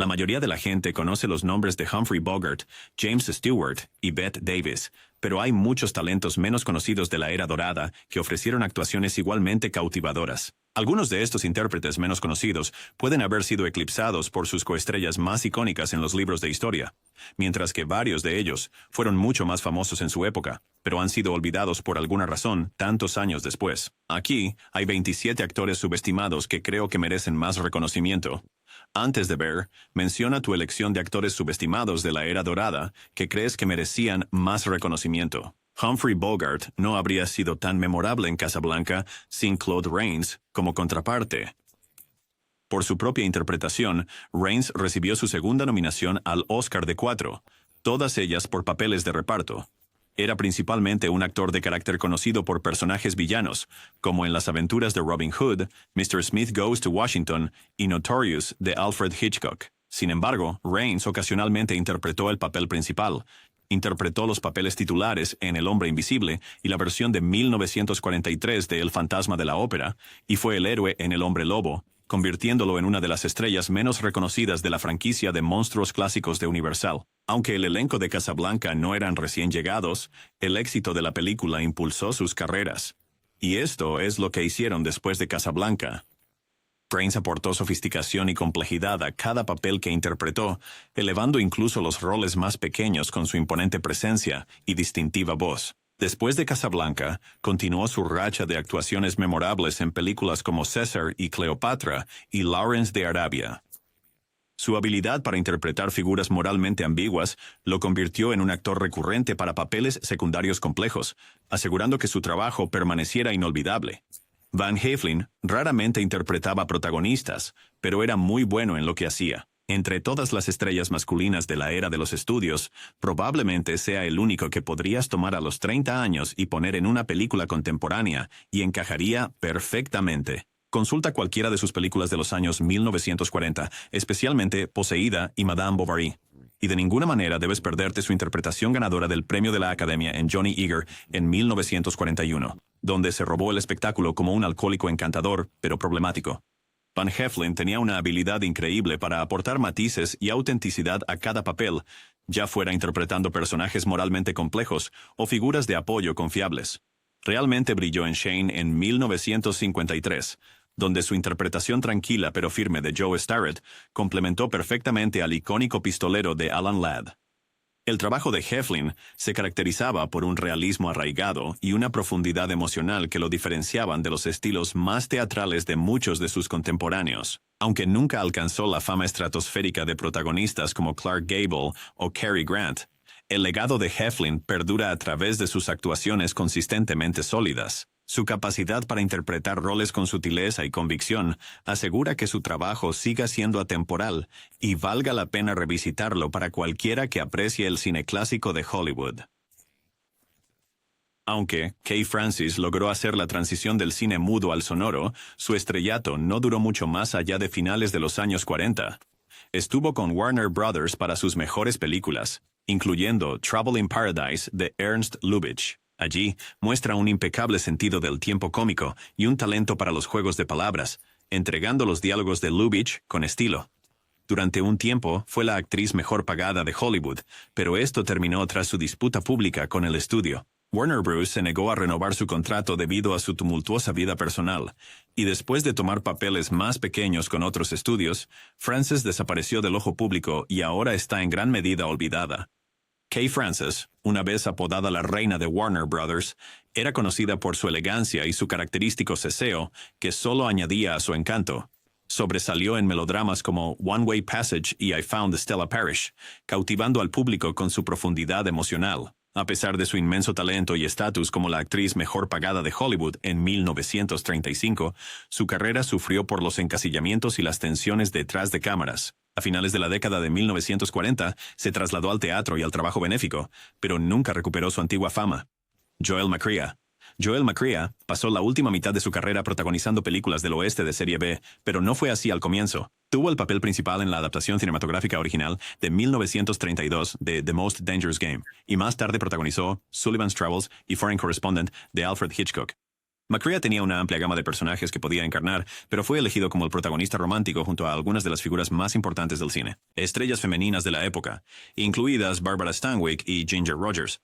La mayoría de la gente conoce los nombres de Humphrey Bogart, James Stewart y Bette Davis, pero hay muchos talentos menos conocidos de la era dorada que ofrecieron actuaciones igualmente cautivadoras. Algunos de estos intérpretes menos conocidos pueden haber sido eclipsados por sus coestrellas más icónicas en los libros de historia, mientras que varios de ellos fueron mucho más famosos en su época, pero han sido olvidados por alguna razón tantos años después. Aquí hay 27 actores subestimados que creo que merecen más reconocimiento. Antes de ver, menciona tu elección de actores subestimados de la era dorada que crees que merecían más reconocimiento. Humphrey Bogart no habría sido tan memorable en Casablanca sin Claude Rains como contraparte. Por su propia interpretación, Rains recibió su segunda nominación al Oscar de 4, todas ellas por papeles de reparto. Era principalmente un actor de carácter conocido por personajes villanos, como en Las aventuras de Robin Hood, Mr. Smith Goes to Washington y Notorious de Alfred Hitchcock. Sin embargo, Rains ocasionalmente interpretó el papel principal. Interpretó los papeles titulares en El hombre invisible y la versión de 1943 de El fantasma de la ópera, y fue el héroe en El hombre lobo, convirtiéndolo en una de las estrellas menos reconocidas de la franquicia de monstruos clásicos de Universal. Aunque el elenco de Casablanca no eran recién llegados, el éxito de la película impulsó sus carreras. Y esto es lo que hicieron después de Casablanca. Rains aportó sofisticación y complejidad a cada papel que interpretó, elevando incluso los roles más pequeños con su imponente presencia y distintiva voz. Después de Casablanca, continuó su racha de actuaciones memorables en películas como César y Cleopatra y Lawrence de Arabia. Su habilidad para interpretar figuras moralmente ambiguas lo convirtió en un actor recurrente para papeles secundarios complejos, asegurando que su trabajo permaneciera inolvidable. Van Heflin raramente interpretaba protagonistas, pero era muy bueno en lo que hacía. Entre todas las estrellas masculinas de la era de los estudios, probablemente sea el único que podrías tomar a los 30 años y poner en una película contemporánea, y encajaría perfectamente. Consulta cualquiera de sus películas de los años 1940, especialmente Poseída y Madame Bovary. Y de ninguna manera debes perderte su interpretación ganadora del Premio de la Academia en Johnny Eager en 1941, donde se robó el espectáculo como un alcohólico encantador, pero problemático. Van Heflin tenía una habilidad increíble para aportar matices y autenticidad a cada papel, ya fuera interpretando personajes moralmente complejos o figuras de apoyo confiables. Realmente brilló en Shane en 1953, donde su interpretación tranquila pero firme de Joe Starrett complementó perfectamente al icónico pistolero de Alan Ladd. El trabajo de Heflin se caracterizaba por un realismo arraigado y una profundidad emocional que lo diferenciaban de los estilos más teatrales de muchos de sus contemporáneos. Aunque nunca alcanzó la fama estratosférica de protagonistas como Clark Gable o Cary Grant, el legado de Heflin perdura a través de sus actuaciones consistentemente sólidas. Su capacidad para interpretar roles con sutileza y convicción asegura que su trabajo siga siendo atemporal y valga la pena revisitarlo para cualquiera que aprecie el cine clásico de Hollywood. Aunque Kay Francis logró hacer la transición del cine mudo al sonoro, su estrellato no duró mucho más allá de finales de los años 40. Estuvo con Warner Brothers para sus mejores películas, incluyendo Trouble in Paradise de Ernst Lubitsch. Allí muestra un impecable sentido del tiempo cómico y un talento para los juegos de palabras, entregando los diálogos de Lubitsch con estilo. Durante un tiempo fue la actriz mejor pagada de Hollywood, pero esto terminó tras su disputa pública con el estudio. Warner Bros. Se negó a renovar su contrato debido a su tumultuosa vida personal, y después de tomar papeles más pequeños con otros estudios, Frances desapareció del ojo público y ahora está en gran medida olvidada. Kay Francis, una vez apodada la reina de Warner Brothers, era conocida por su elegancia y su característico ceseo, que solo añadía a su encanto. Sobresalió en melodramas como One Way Passage y I Found Stella Parrish, cautivando al público con su profundidad emocional. A pesar de su inmenso talento y estatus como la actriz mejor pagada de Hollywood en 1935, su carrera sufrió por los encasillamientos y las tensiones detrás de cámaras. A finales de la década de 1940, se trasladó al teatro y al trabajo benéfico, pero nunca recuperó su antigua fama. Joel McCrea. Joel McCrea pasó la última mitad de su carrera protagonizando películas del oeste de serie B, pero no fue así al comienzo. Tuvo el papel principal en la adaptación cinematográfica original de 1932 de The Most Dangerous Game, y más tarde protagonizó Sullivan's Travels y Foreign Correspondent de Alfred Hitchcock. McCrea tenía una amplia gama de personajes que podía encarnar, pero fue elegido como el protagonista romántico junto a algunas de las figuras más importantes del cine, estrellas femeninas de la época, incluidas Barbara Stanwyck y Ginger Rogers.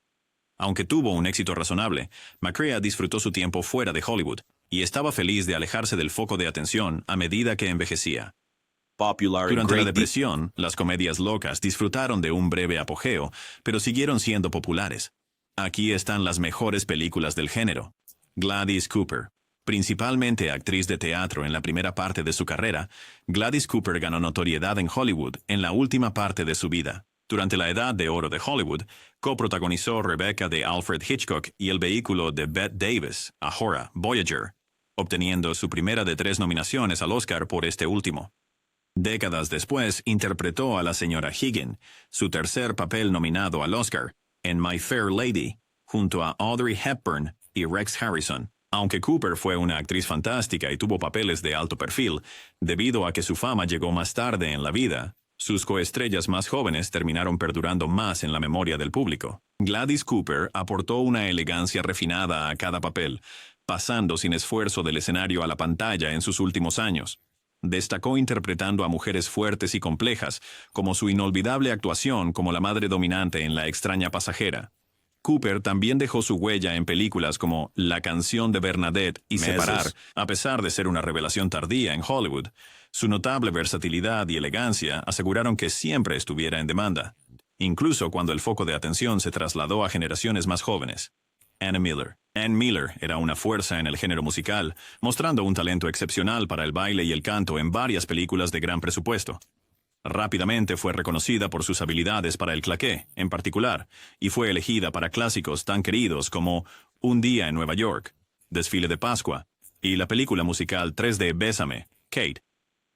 Aunque tuvo un éxito razonable, McCrea disfrutó su tiempo fuera de Hollywood, y estaba feliz de alejarse del foco de atención a medida que envejecía. Durante la Depresión, las comedias locas disfrutaron de un breve apogeo, pero siguieron siendo populares. Aquí están las mejores películas del género. Gladys Cooper. Principalmente actriz de teatro en la primera parte de su carrera, Gladys Cooper ganó notoriedad en Hollywood en la última parte de su vida. Durante la edad de oro de Hollywood, coprotagonizó Rebecca de Alfred Hitchcock y el vehículo de Bette Davis, Ahora, Voyager, obteniendo su primera de 3 nominaciones al Oscar por este último. Décadas después, interpretó a la señora Higgin, su tercer papel nominado al Oscar, en My Fair Lady, junto a Audrey Hepburn y Rex Harrison. Aunque Cooper fue una actriz fantástica y tuvo papeles de alto perfil, debido a que su fama llegó más tarde en la vida, sus coestrellas más jóvenes terminaron perdurando más en la memoria del público. Gladys Cooper aportó una elegancia refinada a cada papel, pasando sin esfuerzo del escenario a la pantalla en sus últimos años. Destacó interpretando a mujeres fuertes y complejas, como su inolvidable actuación como la madre dominante en La extraña pasajera. Cooper también dejó su huella en películas como La canción de Bernadette y Separar, a pesar de ser una revelación tardía en Hollywood. Su notable versatilidad y elegancia aseguraron que siempre estuviera en demanda, incluso cuando el foco de atención se trasladó a generaciones más jóvenes. Anne Miller. Anne Miller era una fuerza en el género musical, mostrando un talento excepcional para el baile y el canto en varias películas de gran presupuesto. Rápidamente fue reconocida por sus habilidades para el claqué, en particular, y fue elegida para clásicos tan queridos como Un día en Nueva York, Desfile de Pascua, y la película musical 3D Bésame, Kate.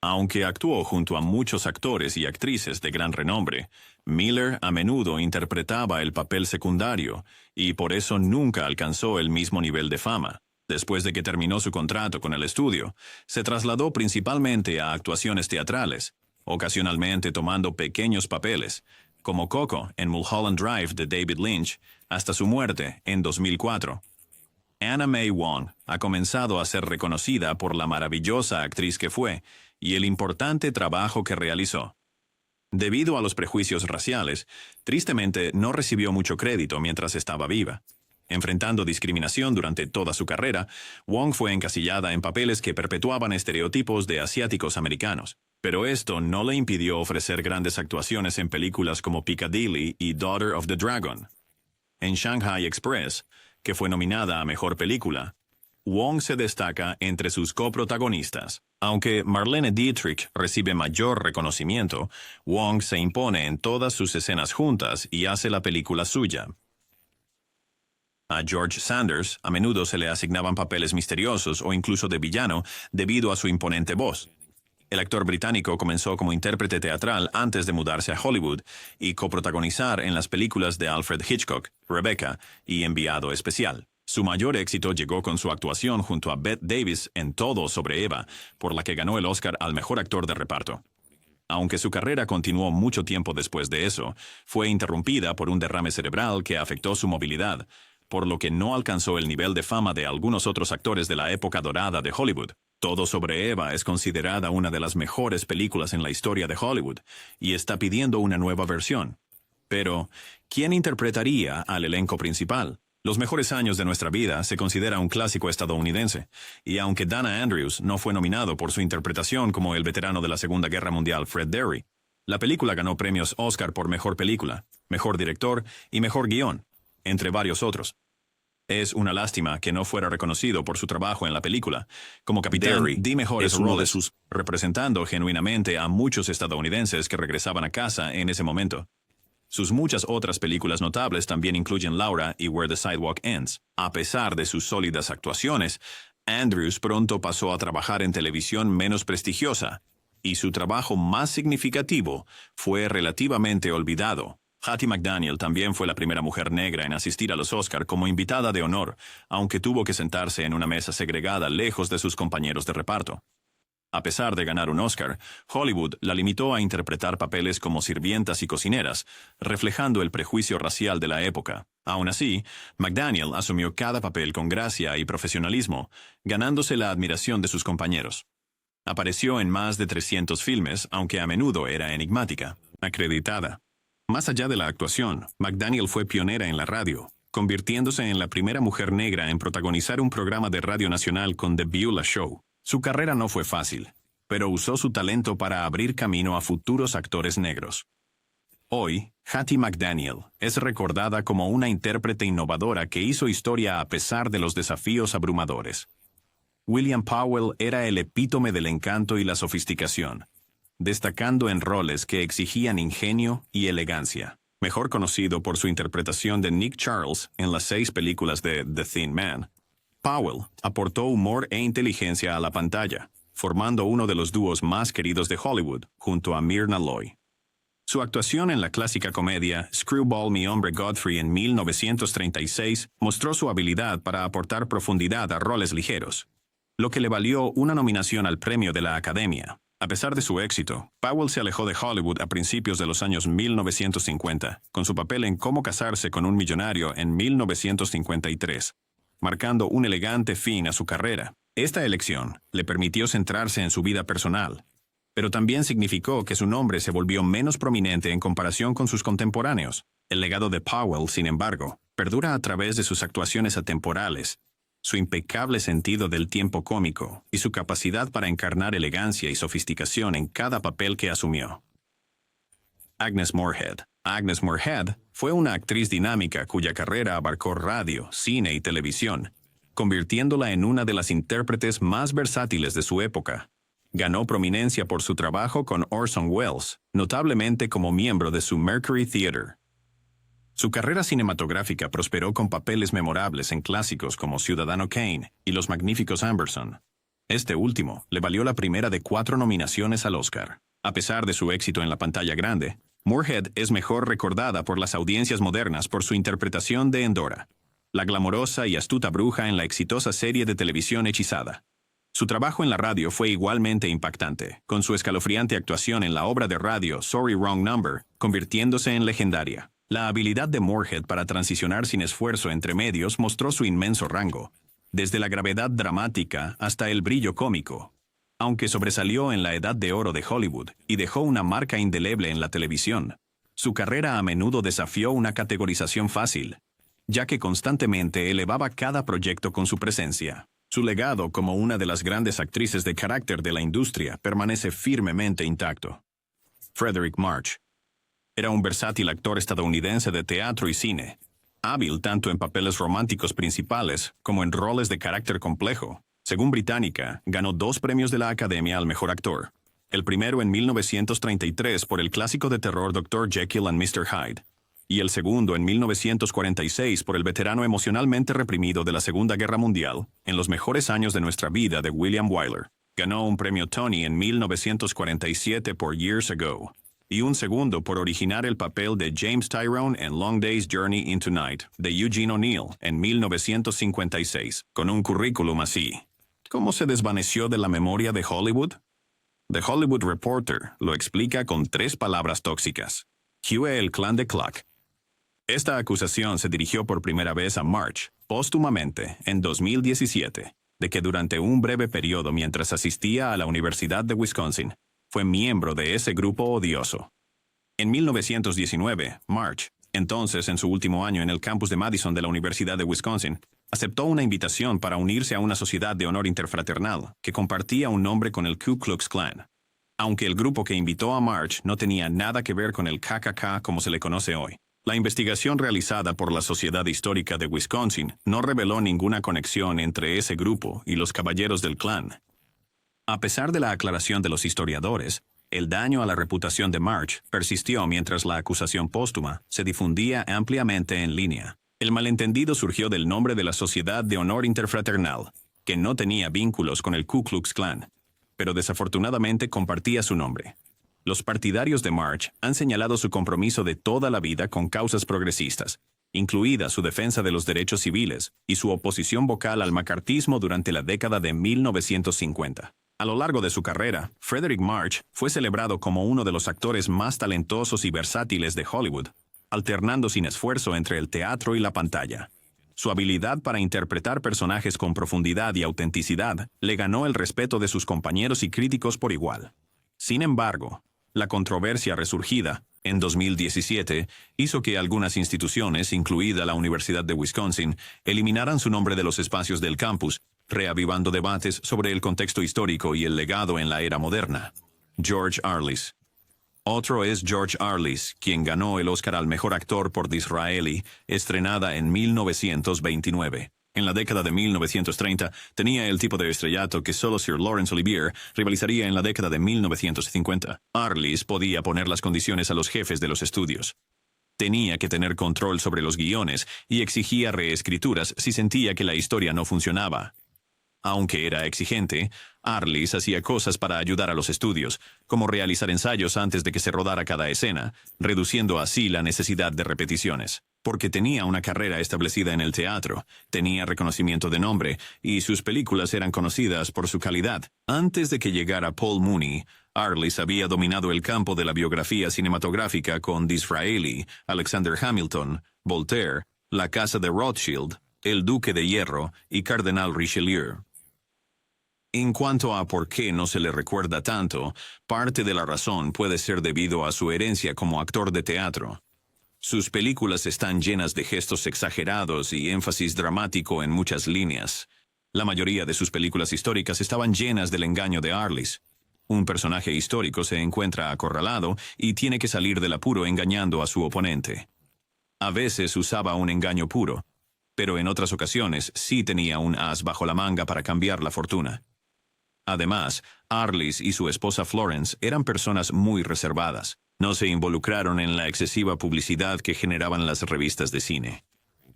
Aunque actuó junto a muchos actores y actrices de gran renombre, Miller a menudo interpretaba el papel secundario y por eso nunca alcanzó el mismo nivel de fama. Después de que terminó su contrato con el estudio, se trasladó principalmente a actuaciones teatrales, ocasionalmente tomando pequeños papeles, como Coco en Mulholland Drive de David Lynch, hasta su muerte en 2004. Anna May Wong ha comenzado a ser reconocida por la maravillosa actriz que fue y el importante trabajo que realizó. Debido a los prejuicios raciales, tristemente no recibió mucho crédito mientras estaba viva. Enfrentando discriminación durante toda su carrera, Wong fue encasillada en papeles que perpetuaban estereotipos de asiáticos americanos. Pero esto no le impidió ofrecer grandes actuaciones en películas como Piccadilly y Daughter of the Dragon. En Shanghai Express, que fue nominada a Mejor Película, Wong se destaca entre sus coprotagonistas. Aunque Marlene Dietrich recibe mayor reconocimiento, Wong se impone en todas sus escenas juntas y hace la película suya. A George Sanders a menudo se le asignaban papeles misteriosos o incluso de villano debido a su imponente voz. El actor británico comenzó como intérprete teatral antes de mudarse a Hollywood y coprotagonizar en las películas de Alfred Hitchcock, Rebecca y Enviado Especial. Su mayor éxito llegó con su actuación junto a Bette Davis en Todo sobre Eva, por la que ganó el Oscar al mejor actor de reparto. Aunque su carrera continuó mucho tiempo después de eso, fue interrumpida por un derrame cerebral que afectó su movilidad, por lo que no alcanzó el nivel de fama de algunos otros actores de la época dorada de Hollywood. Todo sobre Eva es considerada una de las mejores películas en la historia de Hollywood, y está pidiendo una nueva versión. Pero, ¿quién interpretaría al elenco principal? Los mejores años de nuestra vida se considera un clásico estadounidense, y aunque Dana Andrews no fue nominado por su interpretación como el veterano de la Segunda Guerra Mundial Fred Derry, la película ganó premios Oscar por Mejor Película, Mejor Director y Mejor Guión, entre varios otros. Es una lástima que no fuera reconocido por su trabajo en la película. Como capitán, di mejores roles, representando genuinamente a muchos estadounidenses que regresaban a casa en ese momento. Sus muchas otras películas notables también incluyen Laura y Where the Sidewalk Ends. A pesar de sus sólidas actuaciones, Andrews pronto pasó a trabajar en televisión menos prestigiosa, y su trabajo más significativo fue relativamente olvidado. Hattie McDaniel también fue la primera mujer negra en asistir a los Oscar como invitada de honor, aunque tuvo que sentarse en una mesa segregada lejos de sus compañeros de reparto. A pesar de ganar un Oscar, Hollywood la limitó a interpretar papeles como sirvientas y cocineras, reflejando el prejuicio racial de la época. Aún así, McDaniel asumió cada papel con gracia y profesionalismo, ganándose la admiración de sus compañeros. Apareció en más de 300 filmes, aunque a menudo era enigmática, acreditada. Más allá de la actuación, McDaniel fue pionera en la radio, convirtiéndose en la primera mujer negra en protagonizar un programa de radio nacional con The Beulah Show. Su carrera no fue fácil, pero usó su talento para abrir camino a futuros actores negros. Hoy, Hattie McDaniel es recordada como una intérprete innovadora que hizo historia a pesar de los desafíos abrumadores. William Powell era el epítome del encanto y la sofisticación, destacando en roles que exigían ingenio y elegancia. Mejor conocido por su interpretación de Nick Charles en las 6 películas de The Thin Man, Powell aportó humor e inteligencia a la pantalla, formando uno de los dúos más queridos de Hollywood, junto a Myrna Loy. Su actuación en la clásica comedia Screwball, mi hombre Godfrey en 1936 mostró su habilidad para aportar profundidad a roles ligeros, lo que le valió una nominación al premio de la Academia. A pesar de su éxito, Powell se alejó de Hollywood a principios de los años 1950, con su papel en Cómo casarse con un millonario en 1953. Marcando un elegante fin a su carrera. Esta elección le permitió centrarse en su vida personal, pero también significó que su nombre se volvió menos prominente en comparación con sus contemporáneos. El legado de Powell, sin embargo, perdura a través de sus actuaciones atemporales, su impecable sentido del tiempo cómico y su capacidad para encarnar elegancia y sofisticación en cada papel que asumió. Agnes Moorehead. Agnes Moorehead fue una actriz dinámica cuya carrera abarcó radio, cine y televisión, convirtiéndola en una de las intérpretes más versátiles de su época. Ganó prominencia por su trabajo con Orson Welles, notablemente como miembro de su Mercury Theatre. Su carrera cinematográfica prosperó con papeles memorables en clásicos como Ciudadano Kane y Los Magníficos Amberson. Este último le valió la primera de 4 nominaciones al Oscar. A pesar de su éxito en la pantalla grande, Moorehead es mejor recordada por las audiencias modernas por su interpretación de Endora, la glamorosa y astuta bruja en la exitosa serie de televisión Hechizada. Su trabajo en la radio fue igualmente impactante, con su escalofriante actuación en la obra de radio Sorry Wrong Number, convirtiéndose en legendaria. La habilidad de Moorehead para transicionar sin esfuerzo entre medios mostró su inmenso rango, desde la gravedad dramática hasta el brillo cómico. Aunque sobresalió en la edad de oro de Hollywood y dejó una marca indeleble en la televisión, su carrera a menudo desafió una categorización fácil, ya que constantemente elevaba cada proyecto con su presencia. Su legado como una de las grandes actrices de carácter de la industria permanece firmemente intacto. Frederick March era un versátil actor estadounidense de teatro y cine, hábil tanto en papeles románticos principales como en roles de carácter complejo. Según Británica, ganó 2 premios de la Academia al Mejor Actor. El primero en 1933 por el clásico de terror Dr. Jekyll and Mr. Hyde, y el segundo en 1946 por el veterano emocionalmente reprimido de la Segunda Guerra Mundial, En los mejores años de nuestra vida de William Wyler. Ganó un premio Tony en 1947 por Years Ago, y un segundo por originar el papel de James Tyrone en Long Day's Journey into Night, de Eugene O'Neill, en 1956. Con un currículum así, ¿cómo se desvaneció de la memoria de Hollywood? The Hollywood Reporter lo explica con 3 palabras tóxicas. Hue el clan de Clark. Esta acusación se dirigió por primera vez a March, póstumamente, en 2017, de que durante un breve periodo mientras asistía a la Universidad de Wisconsin, fue miembro de ese grupo odioso. En 1919, March, entonces en su último año en el campus de Madison de la Universidad de Wisconsin, aceptó una invitación para unirse a una sociedad de honor interfraternal que compartía un nombre con el Ku Klux Klan. Aunque el grupo que invitó a March no tenía nada que ver con el KKK como se le conoce hoy. La investigación realizada por la Sociedad Histórica de Wisconsin no reveló ninguna conexión entre ese grupo y los caballeros del Klan. A pesar de la aclaración de los historiadores, el daño a la reputación de March persistió mientras la acusación póstuma se difundía ampliamente en línea. El malentendido surgió del nombre de la Sociedad de Honor Interfraternal, que no tenía vínculos con el Ku Klux Klan, pero desafortunadamente compartía su nombre. Los partidarios de March han señalado su compromiso de toda la vida con causas progresistas, incluida su defensa de los derechos civiles y su oposición vocal al macartismo durante la década de 1950. A lo largo de su carrera, Frederick March fue celebrado como uno de los actores más talentosos y versátiles de Hollywood, alternando sin esfuerzo entre el teatro y la pantalla. Su habilidad para interpretar personajes con profundidad y autenticidad le ganó el respeto de sus compañeros y críticos por igual. Sin embargo, la controversia resurgida, en 2017, hizo que algunas instituciones, incluida la Universidad de Wisconsin, eliminaran su nombre de los espacios del campus, reavivando debates sobre el contexto histórico y el legado en la era moderna. George Arliss. Otro es George Arliss, quien ganó el Oscar al mejor actor por Disraeli, estrenada en 1929. En la década de 1930, tenía el tipo de estrellato que solo Sir Laurence Olivier rivalizaría en la década de 1950. Arliss podía poner las condiciones a los jefes de los estudios. Tenía que tener control sobre los guiones y exigía reescrituras si sentía que la historia no funcionaba. Aunque era exigente, Arliss hacía cosas para ayudar a los estudios, como realizar ensayos antes de que se rodara cada escena, reduciendo así la necesidad de repeticiones. Porque tenía una carrera establecida en el teatro, tenía reconocimiento de nombre, y sus películas eran conocidas por su calidad. Antes de que llegara Paul Mooney, Arliss había dominado el campo de la biografía cinematográfica con Disraeli, Alexander Hamilton, Voltaire, La Casa de Rothschild, El Duque de Hierro y Cardenal Richelieu. En cuanto a por qué no se le recuerda tanto, parte de la razón puede ser debido a su herencia como actor de teatro. Sus películas están llenas de gestos exagerados y énfasis dramático en muchas líneas. La mayoría de sus películas históricas estaban llenas del engaño de Arliss. Un personaje histórico se encuentra acorralado y tiene que salir del apuro engañando a su oponente. A veces usaba un engaño puro, pero en otras ocasiones sí tenía un as bajo la manga para cambiar la fortuna. Además, Arliss y su esposa Florence eran personas muy reservadas. No se involucraron en la excesiva publicidad que generaban las revistas de cine.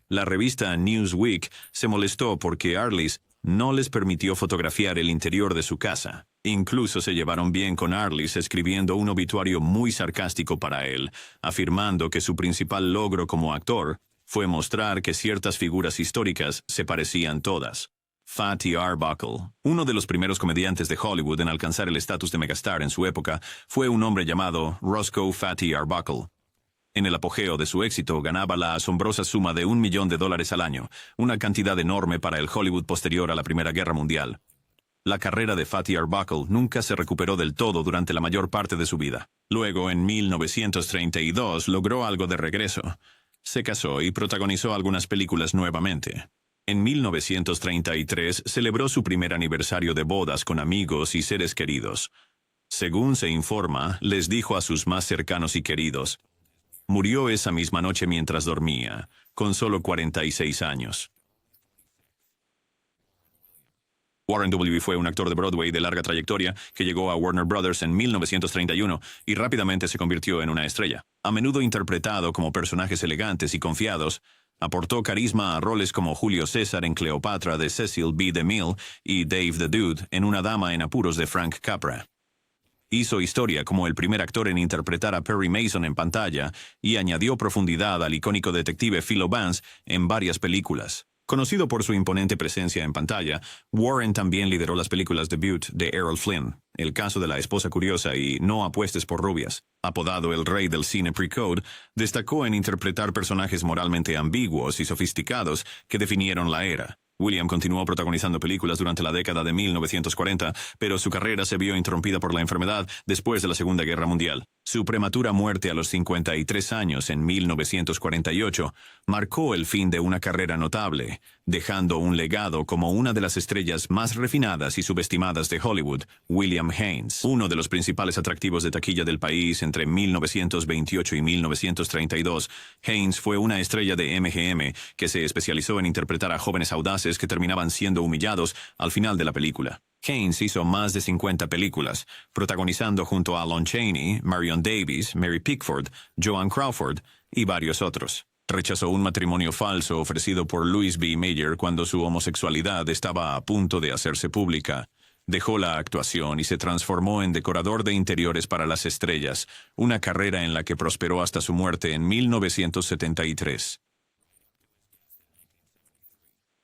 La revista Newsweek se molestó porque Arliss no les permitió fotografiar el interior de su casa. Incluso se llevaron bien con Arliss escribiendo un obituario muy sarcástico para él, afirmando que su principal logro como actor fue mostrar que ciertas figuras históricas se parecían todas. Fatty Arbuckle, uno de los primeros comediantes de Hollywood en alcanzar el estatus de megastar en su época, fue un hombre llamado Roscoe Fatty Arbuckle. En el apogeo de su éxito ganaba la asombrosa suma de $1 millón al año, una cantidad enorme para el Hollywood posterior a la Primera Guerra Mundial. La carrera de Fatty Arbuckle nunca se recuperó del todo durante la mayor parte de su vida. Luego, en 1932, logró algo de regreso. Se casó y protagonizó algunas películas nuevamente. En 1933 celebró su primer aniversario de bodas con amigos y seres queridos. Según se informa, les dijo a sus más cercanos y queridos: murió esa misma noche mientras dormía, con solo 46 años. Warren W. fue un actor de Broadway de larga trayectoria que llegó a Warner Brothers en 1931 y rápidamente se convirtió en una estrella. A menudo interpretado como personajes elegantes y confiados, aportó carisma a roles como Julio César en Cleopatra de Cecil B. DeMille y Dave the Dude en Una dama en apuros de Frank Capra. Hizo historia como el primer actor en interpretar a Perry Mason en pantalla y añadió profundidad al icónico detective Philo Vance en varias películas. Conocido por su imponente presencia en pantalla, Warren también lideró las películas debut de Errol Flynn, El caso de la esposa curiosa y No apuestes por rubias. Apodado el rey del cine pre-code, destacó en interpretar personajes moralmente ambiguos y sofisticados que definieron la era. William continuó protagonizando películas durante la década de 1940, pero su carrera se vio interrumpida por la enfermedad después de la Segunda Guerra Mundial. Su prematura muerte a los 53 años en 1948 marcó el fin de una carrera notable, dejando un legado como una de las estrellas más refinadas y subestimadas de Hollywood, William Haynes. Uno de los principales atractivos de taquilla del país entre 1928 y 1932, Haynes fue una estrella de MGM que se especializó en interpretar a jóvenes audaces que terminaban siendo humillados al final de la película. Haynes hizo más de 50 películas, protagonizando junto a Lon Chaney, Marion Davies, Mary Pickford, Joan Crawford y varios otros. Rechazó un matrimonio falso ofrecido por Louis B. Mayer cuando su homosexualidad estaba a punto de hacerse pública. Dejó la actuación y se transformó en decorador de interiores para las estrellas, una carrera en la que prosperó hasta su muerte en 1973.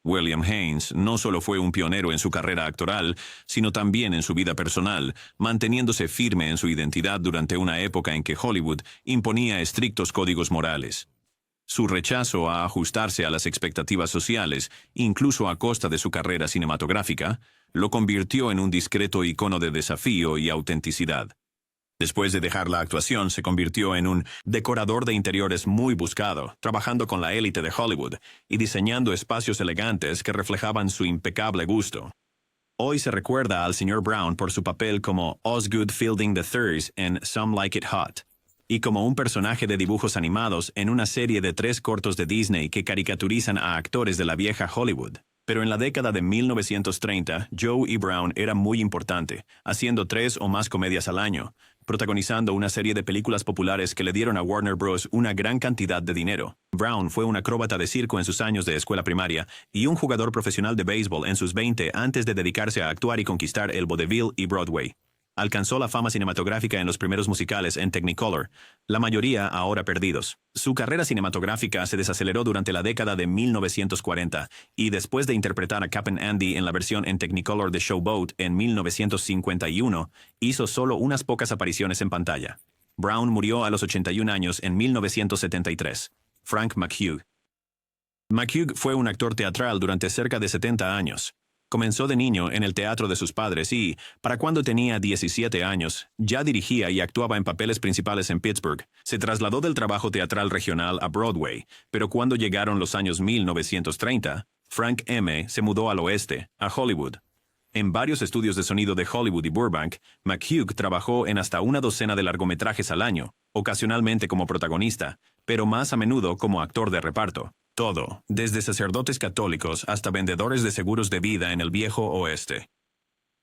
William Haynes no solo fue un pionero en su carrera actoral, sino también en su vida personal, manteniéndose firme en su identidad durante una época en que Hollywood imponía estrictos códigos morales. Su rechazo a ajustarse a las expectativas sociales, incluso a costa de su carrera cinematográfica, lo convirtió en un discreto icono de desafío y autenticidad. Después de dejar la actuación, se convirtió en un decorador de interiores muy buscado, trabajando con la élite de Hollywood y diseñando espacios elegantes que reflejaban su impecable gusto. Hoy se recuerda al Sr. Brown por su papel como Osgood Fielding III en Some Like It Hot, y como un personaje de dibujos animados en una serie de 3 cortos de Disney que caricaturizan a actores de la vieja Hollywood. Pero en la década de 1930, Joe E. Brown era muy importante, haciendo 3 o más comedias al año, protagonizando una serie de películas populares que le dieron a Warner Bros. Una gran cantidad de dinero. Brown fue un acróbata de circo en sus años de escuela primaria y un jugador profesional de béisbol en sus 20 antes de dedicarse a actuar y conquistar el vodevil y Broadway. Alcanzó la fama cinematográfica en los primeros musicales en Technicolor, la mayoría ahora perdidos. Su carrera cinematográfica se desaceleró durante la década de 1940 y después de interpretar a Cap'n Andy en la versión en Technicolor de Showboat en 1951, hizo solo unas pocas apariciones en pantalla. Brown murió a los 81 años en 1973. Frank McHugh. McHugh fue un actor teatral durante cerca de 70 años. Comenzó de niño en el teatro de sus padres y, para cuando tenía 17 años, ya dirigía y actuaba en papeles principales en Pittsburgh. Se trasladó del trabajo teatral regional a Broadway, pero cuando llegaron los años 1930, Frank M. se mudó al oeste, a Hollywood. En varios estudios de sonido de Hollywood y Burbank, McHugh trabajó en hasta una docena de largometrajes al año, ocasionalmente como protagonista, pero más a menudo como actor de reparto. Todo, desde sacerdotes católicos hasta vendedores de seguros de vida en el viejo oeste.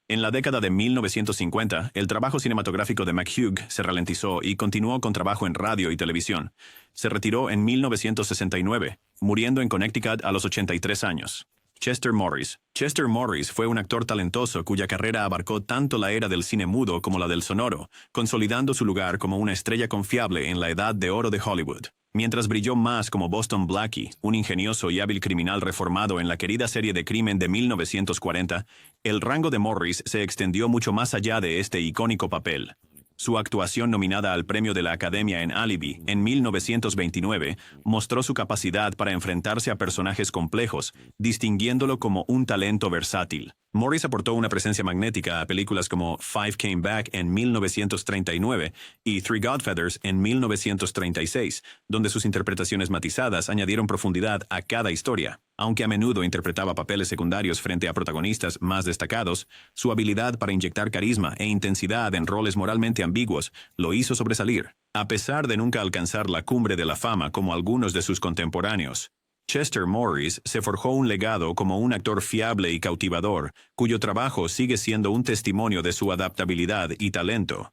En la década de 1950, el trabajo cinematográfico de McHugh se ralentizó y continuó con trabajo en radio y televisión. Se retiró en 1969, muriendo en Connecticut a los 83 años. Chester Morris. Chester Morris fue un actor talentoso cuya carrera abarcó tanto la era del cine mudo como la del sonoro, consolidando su lugar como una estrella confiable en la edad de oro de Hollywood. Mientras brilló más como Boston Blackie, un ingenioso y hábil criminal reformado en la querida serie de crimen de 1940, el rango de Morris se extendió mucho más allá de este icónico papel. Su actuación nominada al premio de la Academia en Alibi en 1929 mostró su capacidad para enfrentarse a personajes complejos, distinguiéndolo como un talento versátil. Morris aportó una presencia magnética a películas como Five Came Back en 1939 y Three Godfathers en 1936, donde sus interpretaciones matizadas añadieron profundidad a cada historia. Aunque a menudo interpretaba papeles secundarios frente a protagonistas más destacados, su habilidad para inyectar carisma e intensidad en roles moralmente ambiguos lo hizo sobresalir. A pesar de nunca alcanzar la cumbre de la fama como algunos de sus contemporáneos, Chester Morris se forjó un legado como un actor fiable y cautivador, cuyo trabajo sigue siendo un testimonio de su adaptabilidad y talento.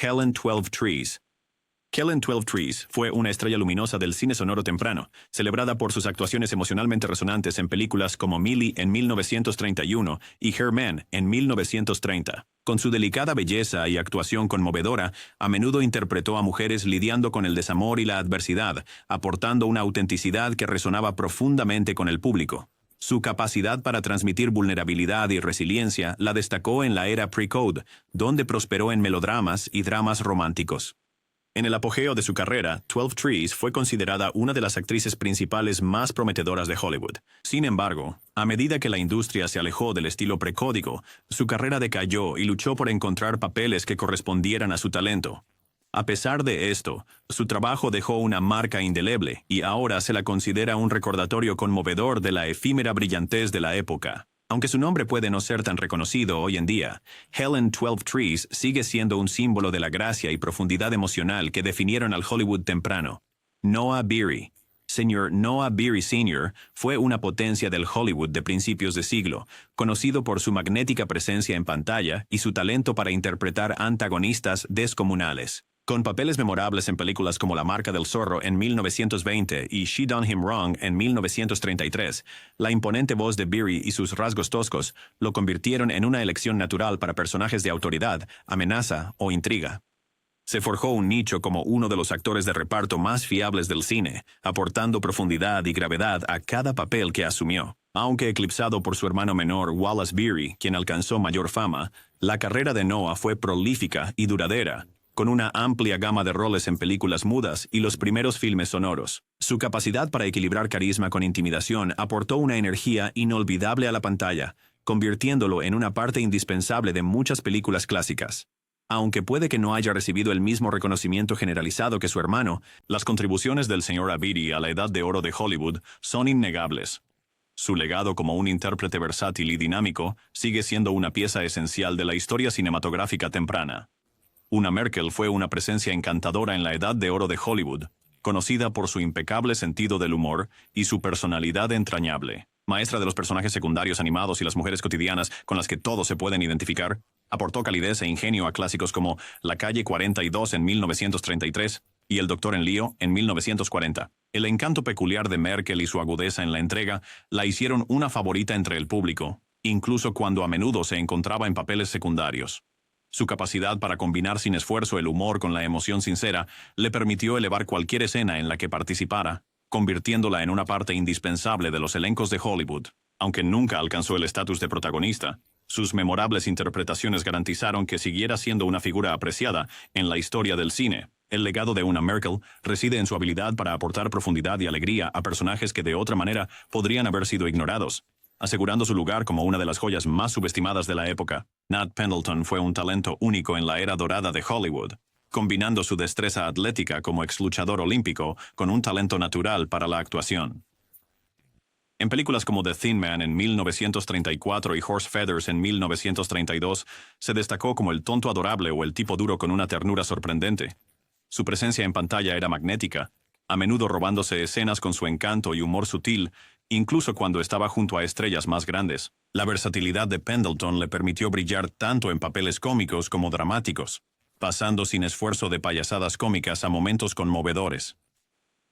Helen 12 Trees. Helen 12 Trees fue una estrella luminosa del cine sonoro temprano, celebrada por sus actuaciones emocionalmente resonantes en películas como Millie en 1931 y Her Man en 1930. Con su delicada belleza y actuación conmovedora, a menudo interpretó a mujeres lidiando con el desamor y la adversidad, aportando una autenticidad que resonaba profundamente con el público. Su capacidad para transmitir vulnerabilidad y resiliencia la destacó en la era pre-code, donde prosperó en melodramas y dramas románticos. En el apogeo de su carrera, 12 Trees fue considerada una de las actrices principales más prometedoras de Hollywood. Sin embargo, a medida que la industria se alejó del estilo precódigo, su carrera decayó y luchó por encontrar papeles que correspondieran a su talento. A pesar de esto, su trabajo dejó una marca indeleble y ahora se la considera un recordatorio conmovedor de la efímera brillantez de la época. Aunque su nombre puede no ser tan reconocido hoy en día, Helen 12 Trees sigue siendo un símbolo de la gracia y profundidad emocional que definieron al Hollywood temprano. Noah Beery. Señor Noah Beery Sr. fue una potencia del Hollywood de principios de siglo, conocido por su magnética presencia en pantalla y su talento para interpretar antagonistas descomunales. Con papeles memorables en películas como La marca del zorro en 1920 y She Done Him Wrong en 1933, la imponente voz de Beery y sus rasgos toscos lo convirtieron en una elección natural para personajes de autoridad, amenaza o intriga. Se forjó un nicho como uno de los actores de reparto más fiables del cine, aportando profundidad y gravedad a cada papel que asumió. Aunque eclipsado por su hermano menor Wallace Beery, quien alcanzó mayor fama, la carrera de Noah fue prolífica y duradera, con una amplia gama de roles en películas mudas y los primeros filmes sonoros. Su capacidad para equilibrar carisma con intimidación aportó una energía inolvidable a la pantalla, convirtiéndolo en una parte indispensable de muchas películas clásicas. Aunque puede que no haya recibido el mismo reconocimiento generalizado que su hermano, las contribuciones del señor Beery a la edad de oro de Hollywood son innegables. Su legado como un intérprete versátil y dinámico sigue siendo una pieza esencial de la historia cinematográfica temprana. Una Merkel fue una presencia encantadora en la edad de oro de Hollywood, conocida por su impecable sentido del humor y su personalidad entrañable. Maestra de los personajes secundarios animados y las mujeres cotidianas con las que todos se pueden identificar, aportó calidez e ingenio a clásicos como La calle 42 en 1933 y El doctor en lío en 1940. El encanto peculiar de Merkel y su agudeza en la entrega la hicieron una favorita entre el público, incluso cuando a menudo se encontraba en papeles secundarios. Su capacidad para combinar sin esfuerzo el humor con la emoción sincera le permitió elevar cualquier escena en la que participara, convirtiéndola en una parte indispensable de los elencos de Hollywood. Aunque nunca alcanzó el estatus de protagonista, sus memorables interpretaciones garantizaron que siguiera siendo una figura apreciada en la historia del cine. El legado de una Merkel reside en su habilidad para aportar profundidad y alegría a personajes que de otra manera podrían haber sido ignorados, asegurando su lugar como una de las joyas más subestimadas de la época. Nat Pendleton fue un talento único en la era dorada de Hollywood, combinando su destreza atlética como exluchador olímpico con un talento natural para la actuación. En películas como The Thin Man en 1934 y Horse Feathers en 1932, se destacó como el tonto adorable o el tipo duro con una ternura sorprendente. Su presencia en pantalla era magnética, a menudo robándose escenas con su encanto y humor sutil, incluso cuando estaba junto a estrellas más grandes. La versatilidad de Pendleton le permitió brillar tanto en papeles cómicos como dramáticos, pasando sin esfuerzo de payasadas cómicas a momentos conmovedores.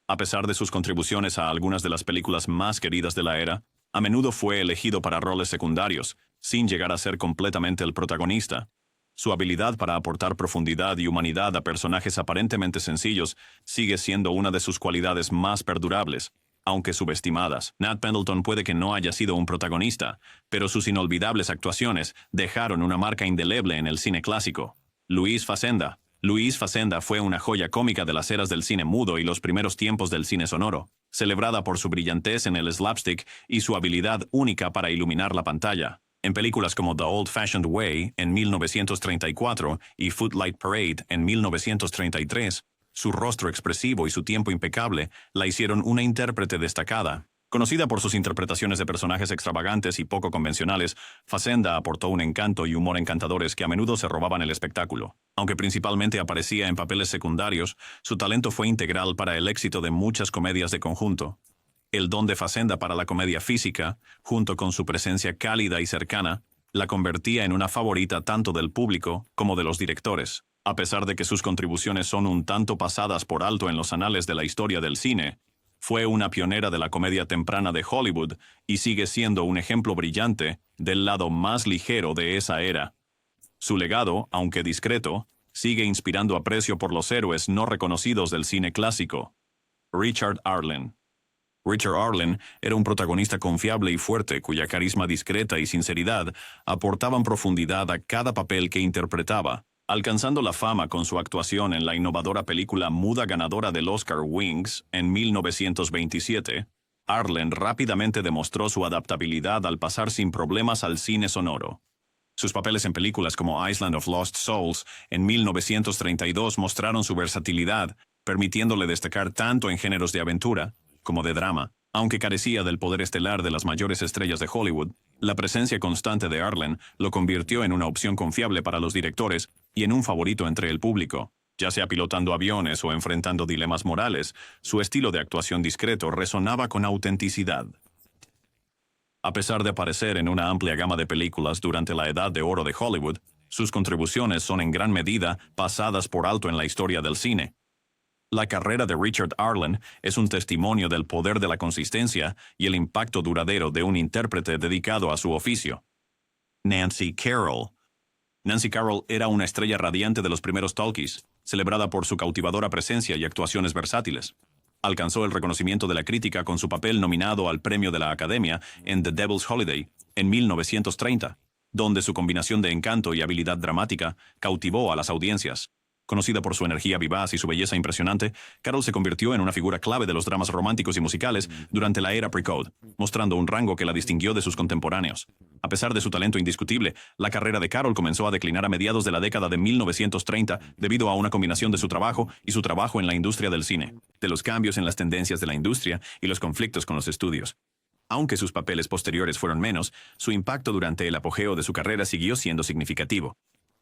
A pesar de sus contribuciones a algunas de las películas más queridas de la era, a menudo fue elegido para roles secundarios, sin llegar a ser completamente el protagonista. Su habilidad para aportar profundidad y humanidad a personajes aparentemente sencillos sigue siendo una de sus cualidades más perdurables, aunque subestimadas. Nat Pendleton puede que no haya sido un protagonista, pero sus inolvidables actuaciones dejaron una marca indeleble en el cine clásico. Louis Facenda. Louis Facenda fue una joya cómica de las eras del cine mudo y los primeros tiempos del cine sonoro, celebrada por su brillantez en el slapstick y su habilidad única para iluminar la pantalla. En películas como The Old-Fashioned Way en 1934 y Footlight Parade en 1933, su rostro expresivo y su tiempo impecable la hicieron una intérprete destacada. Conocida por sus interpretaciones de personajes extravagantes y poco convencionales, Facenda aportó un encanto y humor encantadores que a menudo se robaban el espectáculo. Aunque principalmente aparecía en papeles secundarios, su talento fue integral para el éxito de muchas comedias de conjunto. El don de Facenda para la comedia física, junto con su presencia cálida y cercana, la convertía en una favorita tanto del público como de los directores. A pesar de que sus contribuciones son un tanto pasadas por alto en los anales de la historia del cine, fue una pionera de la comedia temprana de Hollywood y sigue siendo un ejemplo brillante del lado más ligero de esa era. Su legado, aunque discreto, sigue inspirando aprecio por los héroes no reconocidos del cine clásico. Richard Arlen. Richard Arlen era un protagonista confiable y fuerte cuya carisma discreta y sinceridad aportaban profundidad a cada papel que interpretaba. Alcanzando la fama con su actuación en la innovadora película muda ganadora del Oscar Wings en 1927, Arlen rápidamente demostró su adaptabilidad al pasar sin problemas al cine sonoro. Sus papeles en películas como Island of Lost Souls en 1932 mostraron su versatilidad, permitiéndole destacar tanto en géneros de aventura como de drama. Aunque carecía del poder estelar de las mayores estrellas de Hollywood, la presencia constante de Arlen lo convirtió en una opción confiable para los directores y en un favorito entre el público. Ya sea pilotando aviones o enfrentando dilemas morales, su estilo de actuación discreto resonaba con autenticidad. A pesar de aparecer en una amplia gama de películas durante la edad de oro de Hollywood, sus contribuciones son en gran medida pasadas por alto en la historia del cine. La carrera de Richard Arlen es un testimonio del poder de la consistencia y el impacto duradero de un intérprete dedicado a su oficio. Nancy Carroll. Nancy Carroll era una estrella radiante de los primeros talkies, celebrada por su cautivadora presencia y actuaciones versátiles. Alcanzó el reconocimiento de la crítica con su papel nominado al premio de la Academia en The Devil's Holiday en 1930, donde su combinación de encanto y habilidad dramática cautivó a las audiencias. Conocida por su energía vivaz y su belleza impresionante, Carol se convirtió en una figura clave de los dramas románticos y musicales durante la era pre-code, mostrando un rango que la distinguió de sus contemporáneos. A pesar de su talento indiscutible, la carrera de Carol comenzó a declinar a mediados de la década de 1930 debido a una combinación de su trabajo y su trabajo en la industria del cine, de los cambios en las tendencias de la industria y los conflictos con los estudios. Aunque sus papeles posteriores fueron menos, su impacto durante el apogeo de su carrera siguió siendo significativo.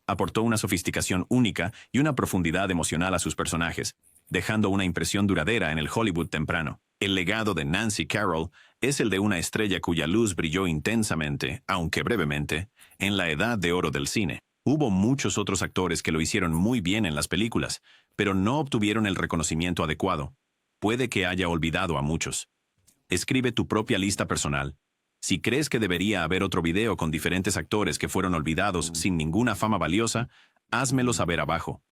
Aportó una sofisticación única y una profundidad emocional a sus personajes, dejando una impresión duradera en el Hollywood temprano. El legado de Nancy Carroll es el de una estrella cuya luz brilló intensamente, aunque brevemente, en la edad de oro del cine. Hubo muchos otros actores que lo hicieron muy bien en las películas, pero no obtuvieron el reconocimiento adecuado. Puede que haya olvidado a muchos. Escribe tu propia lista personal. Si crees que debería haber otro video con diferentes actores que fueron olvidados sin ninguna fama valiosa, házmelo saber abajo.